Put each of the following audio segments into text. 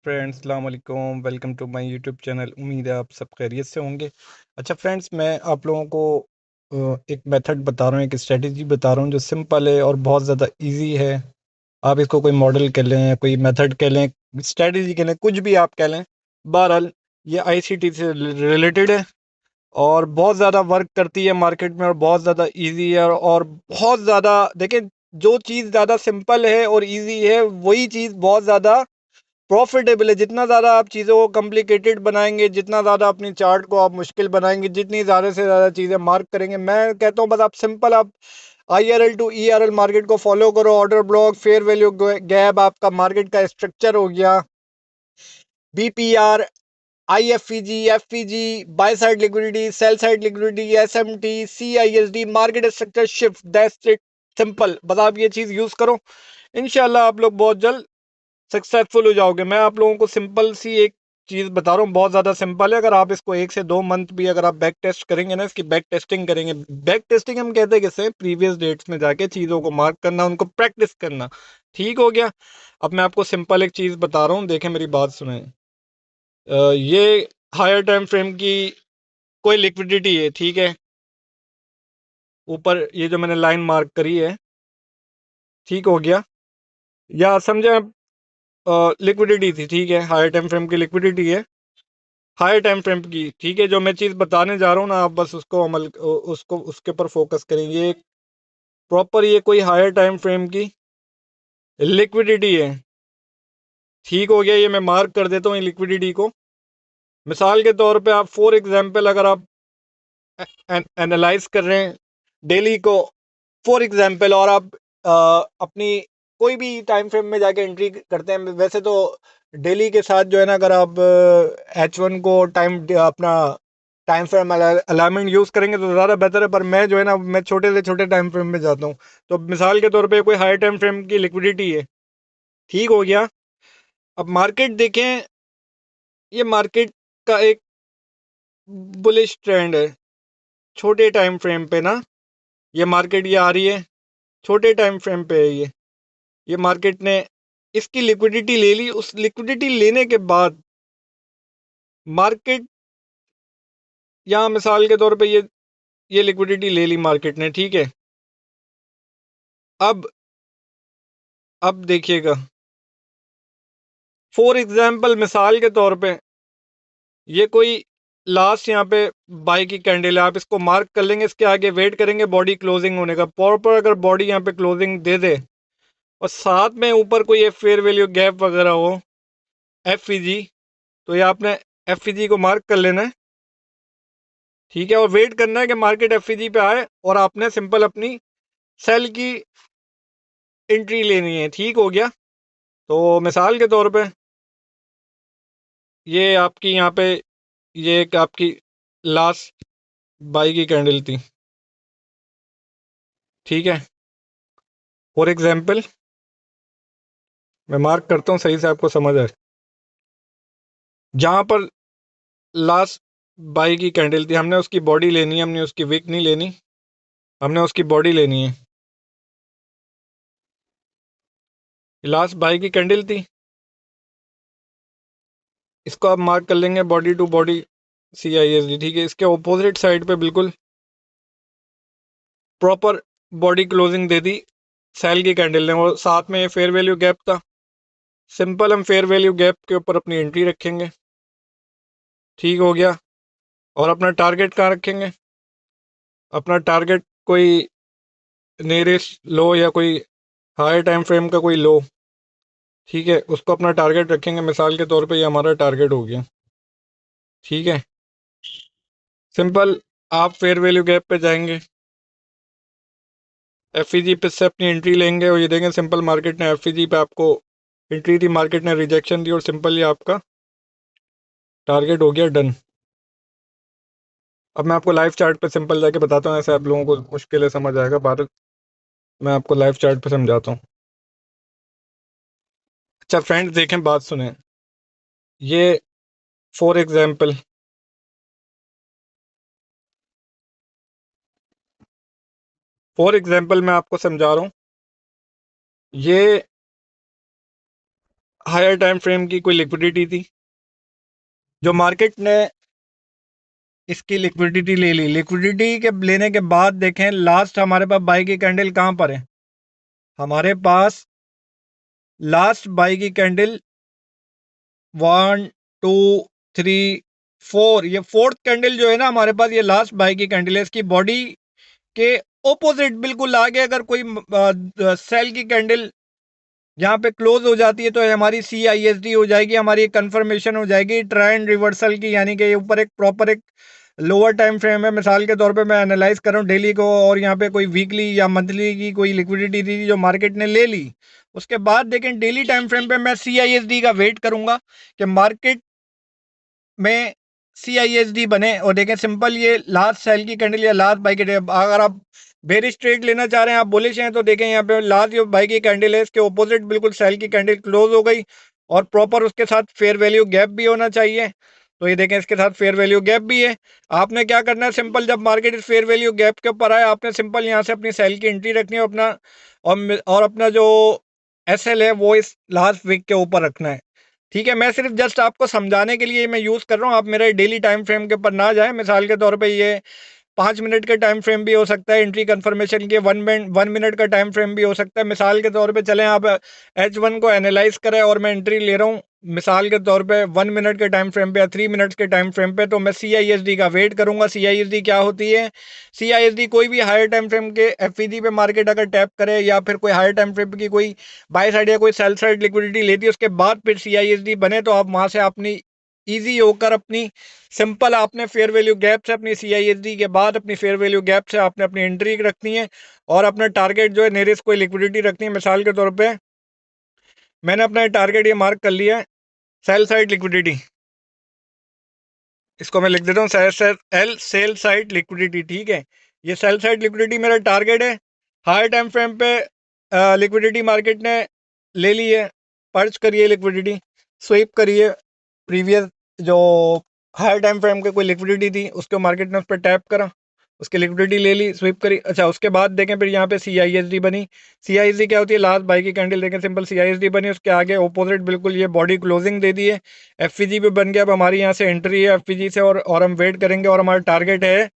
Friends अस्सलाम वालेकुम, welcome to my YouTube channel. उम्मीद है आप सब खैरियत से होंगे। अच्छा फ्रेंड्स, मैं आप लोगों को एक मेथड बता रहा हूँ, एक स्ट्रेटजी बता रहा हूँ जो सिंपल है और बहुत ज़्यादा इजी है। आप इसको कोई मॉडल कह लें, कोई मेथड कह लें, स्ट्रेटजी कह लें, कुछ भी आप कह लें। बहरहाल ये आईसीटी से रिलेटेड है और बहुत ज़्यादा वर्क करती है मार्केट में और बहुत ज़्यादा इजी है और बहुत ज़्यादा देखें, जो चीज़ ज़्यादा सिंपल है और इजी है वही चीज़ बहुत ज़्यादा प्रॉफिटेबल है। जितना ज़्यादा आप चीज़ों को कॉम्प्लिकेटेड बनाएंगे, जितना ज़्यादा अपनी चार्ट को आप मुश्किल बनाएंगे, जितनी ज़्यादा से ज़्यादा चीज़ें मार्क करेंगे, मैं कहता हूँ बस आप सिंपल आप IRL टू ERL मार्केट को फॉलो करो। Order block, fair value gap, आपका मार्केट का स्ट्रक्चर हो गया, BPR, IFEG, FEG, by side liquidity, sell side liquidity, SMT, CISD, market structure shift, that's it. Simple, बस आप ये चीज़ यूज़ करो, इंशाल्लाह आप लोग बहुत जल्द सक्सेसफुल हो जाओगे। मैं आप लोगों को सिंपल सी एक चीज़ बता रहा हूँ, बहुत ज़्यादा सिंपल है। अगर आप इसको 1 से 2 मंथ भी अगर आप बैक टेस्ट करेंगे ना, इसकी बैक टेस्टिंग करेंगे। बैक टेस्टिंग हम कहते हैं किससे, प्रीवियस डेट्स में जाके चीज़ों को मार्क करना, उनको प्रैक्टिस करना। ठीक हो गया। अब मैं आपको सिंपल एक चीज़ बता रहा हूँ, देखें मेरी बात सुने। ये हायर टाइम फ्रेम की कोई लिक्विडिटी है, ठीक है। ऊपर ये जो मैंने लाइन मार्क करी है, ठीक हो गया, या समझे आप, लिक्विडिटी थी, ठीक है। हायर टाइम फ्रेम की लिक्विडिटी है, हाई टाइम फ्रेम की, ठीक है। जो मैं चीज़ बताने जा रहा हूँ ना, आप बस उसको उसको उसके ऊपर फोकस करेंगे। ये प्रॉपर ये कोई हायर टाइम फ्रेम की लिक्विडिटी है, ठीक हो गया। ये मैं मार्क कर देता हूँ ये लिक्विडिटी को। मिसाल के तौर पे आप फॉर एग्जांपल अगर आप एनालाइज कर रहे हैं डेली को, फॉर एग्जांपल, और आप अपनी कोई भी टाइम फ्रेम में जाके एंट्री करते हैं, वैसे तो डेली के साथ जो है ना, अगर आप H1 को टाइम अपना टाइम फ्रेम अलाइनमेंट यूज़ करेंगे तो ज़्यादा बेहतर है। पर मैं जो है ना, मैं छोटे से छोटे टाइम फ्रेम में जाता हूँ। तो मिसाल के तौर पे कोई हाई टाइम फ्रेम की लिक्विडिटी है, ठीक हो गया। अब मार्केट देखें, ये मार्केट का एक बुलिश ट्रेंड है छोटे टाइम फ्रेम पे ना। ये मार्केट ये आ रही है, छोटे टाइम फ्रेम पे है ये मार्केट ने इसकी लिक्विडिटी ले ली। उस लिक्विडिटी लेने के बाद मार्केट, यहाँ मिसाल के तौर पे ये लिक्विडिटी ले ली मार्केट ने, ठीक है। अब देखिएगा, फॉर एग्जांपल मिसाल के तौर पे ये कोई लास्ट यहाँ पे बाई की कैंडल है, आप इसको मार्क कर लेंगे। इसके आगे वेट करेंगे बॉडी क्लोजिंग होने का। प्रॉपर अगर बॉडी यहाँ पे क्लोजिंग दे दे और साथ में ऊपर कोई फेयर वैल्यू गैप वगैरह हो, FEG, तो ये आपने FEG को मार्क कर लेना है, ठीक है। और वेट करना है कि मार्केट FEG पे आए और आपने सिंपल अपनी सेल की एंट्री लेनी है, ठीक हो गया। तो मिसाल के तौर पे ये आपकी यहाँ पे ये एक आपकी लास्ट बाई की कैंडल थी, ठीक है। फॉर एग्जांपल मैं मार्क करता हूँ सही से आपको समझ आए। जहाँ पर लास्ट बाई की कैंडल थी, हमने उसकी बॉडी लेनी है, हमने उसकी विक नहीं लेनी, हमने उसकी बॉडी लेनी है। लास्ट बाई की कैंडल थी, इसको आप मार्क कर लेंगे बॉडी टू बॉडी CISD, ठीक है। इसके ऑपोजिट साइड पे बिल्कुल प्रॉपर बॉडी क्लोजिंग दे दी सेल की कैंडल ने, और साथ में ये फेयर वैल्यू गैप था। सिंपल हम फेयर वैल्यू गैप के ऊपर अपनी एंट्री रखेंगे, ठीक हो गया। और अपना टारगेट कहाँ रखेंगे, अपना टारगेट कोई नियरेस्ट लो या कोई हायर टाइम फ्रेम का कोई लो, ठीक है, उसको अपना टारगेट रखेंगे। मिसाल के तौर पे ये हमारा टारगेट हो गया, ठीक है। सिंपल आप फेयर वैल्यू गैप पे जाएंगे, FEG पे से अपनी एंट्री लेंगे और ये देखें सिंपल मार्केट ने FEG पे आपको एंट्री दी, मार्केट ने रिजेक्शन दी और सिंपल ये आपका टारगेट हो गया डन। अब मैं आपको लाइव चार्ट पे सिंपल जाके बताता हूँ, ऐसे आप लोगों को मुश्किल है समझ आएगा। भारत, मैं आपको लाइव चार्ट पे समझाता हूँ। अच्छा फ्रेंड्स देखें, बात सुने। ये फॉर एग्जांपल मैं आपको समझा रहा हूँ। ये हायर टाइम फ्रेम की कोई लिक्विडिटी थी जो मार्केट ने इसकी लिक्विडिटी ले ली। लिक्विडिटी के लेने के बाद देखें लास्ट हमारे पास बाई की कैंडल कहां पर है। हमारे पास लास्ट बाई की कैंडल 1 2 3 4, ये फोर्थ कैंडल जो है ना हमारे पास, ये लास्ट बाई की कैंडल है। इसकी बॉडी के ओपोजिट बिल्कुल आगे अगर कोई सेल की कैंडल यहाँ पे क्लोज हो जाती है तो हमारी CISD हो जाएगी, हमारी कंफर्मेशन हो जाएगी ट्रेंड रिवर्सल की, यानी कि ऊपर एक प्रॉपर एक लोअर टाइम फ्रेम है। मिसाल के तौर पे मैं एनालाइज कर रहा हूँ डेली को, और यहाँ पे कोई वीकली या मंथली की कोई लिक्विडिटी थी जो मार्केट ने ले ली। उसके बाद देखें डेली टाइम फ्रेम पे मैं CISD का वेट करूंगा कि मार्केट में CISD बने, और देखें सिंपल ये लास्ट सेल की कैंडल या लास्ट बाई की कैंडल। अगर आप बेरिश ट्रेड लेना चाह रहे हैं, आप बुलिश हैं, तो देखें यहाँ पे लास्ट जो बाई की कैंडल है इसके ऑपोजिट बिल्कुल सेल की कैंडल क्लोज हो गई, और प्रॉपर उसके साथ फेयर वैल्यू गैप भी होना चाहिए। तो ये देखें इसके साथ फेयर वैल्यू गैप भी है। आपने क्या करना है, सिंपल जब मार्केट इस फेयर वैल्यू गैप के ऊपर आए आपने सिंपल यहाँ से अपनी सेल की एंट्री रखनी है अपना, और अपना जो SL है वो इस लास्ट वीक के ऊपर रखना है। ठीक है, मैं सिर्फ जस्ट आपको समझाने के लिए मैं यूज़ कर रहा हूँ, आप मेरे डेली टाइम फ्रेम के ऊपर ना जाएं। मिसाल के तौर पे ये 5 मिनट का टाइम फ्रेम भी हो सकता है एंट्री कंफर्मेशन के, 1 मिनट का टाइम फ्रेम भी हो सकता है। मिसाल के तौर पे चलें आप H1 को एनालाइज करें और मैं एंट्री ले रहा हूँ मिसाल के तौर पे 1 मिनट के टाइम फ्रेम पे या 3 मिनट्स के टाइम फ्रेम पे, तो मैं CISD का वेट करूंगा। CISD क्या होती है? CISD कोई भी हायर टाइम फ्रेम के FVG पे मार्केट अगर टैप करे या फिर कोई हायर टाइम फ्रेम की कोई बाय साइड या कोई सेल साइड लिक्विडिटी लेती है उसके बाद फिर CISD बने, तो आप वहां से अपनी ईजी होकर अपनी सिंपल आपने फेयर वैल्यू गैप से अपनी CISD के बाद अपनी फेयर वैल्यू गैप से आपने अपनी एंट्री रखनी है, और अपना टारगेट जो है नियरेस्ट कोई लिक्विडिटी रखनी है। मिसाल के तौर पे मैंने अपना टारगेट ये मार्क कर लिया है सेल साइड लिक्विडिटी, इसको मैं लिख देता हूँ SL सेल साइड लिक्विडिटी। ठीक है, ये सेल साइड लिक्विडिटी मेरा टारगेट है। हायर टाइम फ्रेम पे लिक्विडिटी मार्केट ने ले ली है, पर्च करिए लिक्विडिटी, स्वीप करिए प्रीवियस जो हायर टाइम फ्रेम के कोई लिक्विडिटी थी उसको मार्केट ने उस पर टैप करा, उसकी लिक्विडिटी ले ली, स्वीप करी। अच्छा, उसके बाद देखें फिर यहाँ पे CISD बनी। CISD क्या होती है? लास्ट बाई की कैंडल। देखें सिंपल CISD बनी, उसके आगे ऑपोजिट बिल्कुल ये बॉडी क्लोजिंग दे दी है, FVG पे बन गया। अब हमारी यहाँ से एंट्री है FVG से, और हम वेट करेंगे, और हमारा टारगेट है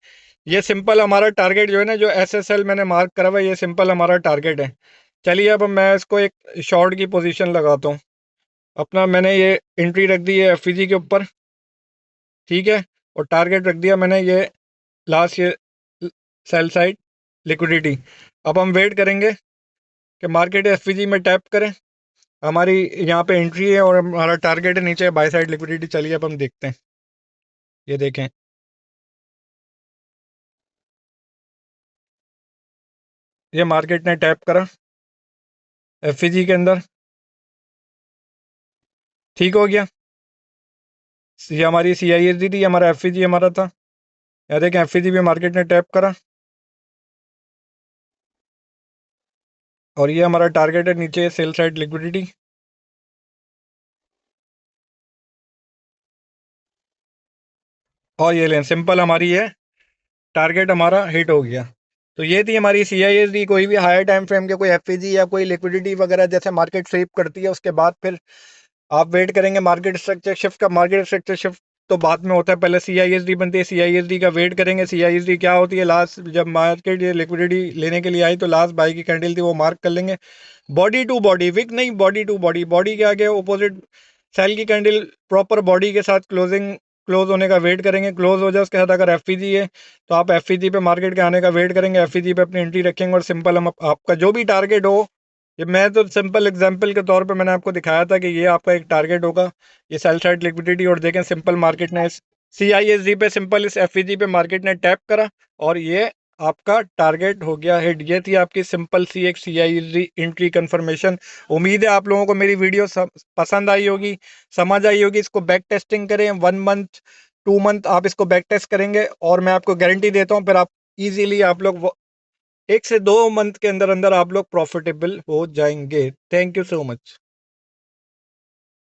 ये सिंपल हमारा टारगेट जो है ना, जो SSL मैंने मार्क करा हुआ है, ये सिंपल हमारा टारगेट है। चलिए अब मैं इसको एक शॉर्ट की पोजीशन लगाता हूँ। अपना मैंने ये एंट्री रख दी है FVG के ऊपर, ठीक है, और टारगेट रख दिया मैंने ये लास्ट ये सेल साइड लिक्विडिटी। अब हम वेट करेंगे कि मार्केट FVG में टैप करें, हमारी यहाँ पे एंट्री है और हमारा टारगेट है नीचे बाय साइड लिक्विडिटी। चलिए अब हम देखते हैं, ये देखें ये मार्केट ने टैप करा FVG के अंदर, ठीक हो गया। ये हमारी CISD थी, हमारा FVG हमारा था। यहाँ देखें FVG पे मार्केट ने टैप करा, और ये हमारा टारगेट है नीचे सेल साइड लिक्विडिटी। और ये लें सिंपल हमारी ये टारगेट हमारा हिट हो गया। तो ये थी हमारी CISD। कोई भी हायर टाइम फ्रेम के कोई FVG या कोई लिक्विडिटी वगैरह जैसे मार्केट स्वीप करती है उसके बाद फिर आप वेट करेंगे मार्केट स्ट्रक्चर शिफ्ट का। मार्केट स्ट्रक्चर शिफ्ट तो बाद में होता है, पहले CISD बनती है, CISD का वेट करेंगे। CISD क्या होती है? लास्ट जब मार्केट ये लिक्विडिटी लेने के लिए आई तो लास्ट बाई की कैंडल थी वो मार्क कर लेंगे। बॉडी टू बॉडी, विक नहीं, बॉडी टू बॉडी, बॉडी के आगे ऑपोजिट सेल की कैंडल प्रॉपर बॉडी के साथ क्लोज होने का वेट करेंगे। क्लोज हो जाए उसके साथ अगर FVG है तो आप FVG पे मार्केट के आने का वेट करेंगे, FVG पे अपनी एंट्री रखेंगे, और सिंपल हम आपका जो भी टारगेट हो, ये मैं तो सिंपल एग्जांपल के तौर पे मैंने आपको दिखाया था कि ये आपका एक टारगेट होगा, ये सेल साइड लिक्विडिटी। और देखें सिंपल मार्केट ने इस CISD पे सिंपल इस FVG पे मार्केट ने टैप करा, और ये आपका टारगेट हो गया हिट। ये थी आपकी सिंपल सी एक CISD एंट्री कंफर्मेशन। उम्मीद है आप लोगों को मेरी वीडियो पसंद आई होगी, समझ आई होगी। इसको बैक टेस्टिंग करें, 1 मंथ 2 मंथ आप इसको बैक टेस्ट करेंगे, और मैं आपको गारंटी देता हूँ फिर आप इजीली आप लोग 1 से 2 मंथ के अंदर अंदर आप लोग प्रॉफिटेबल हो जाएंगे। Thank you so much.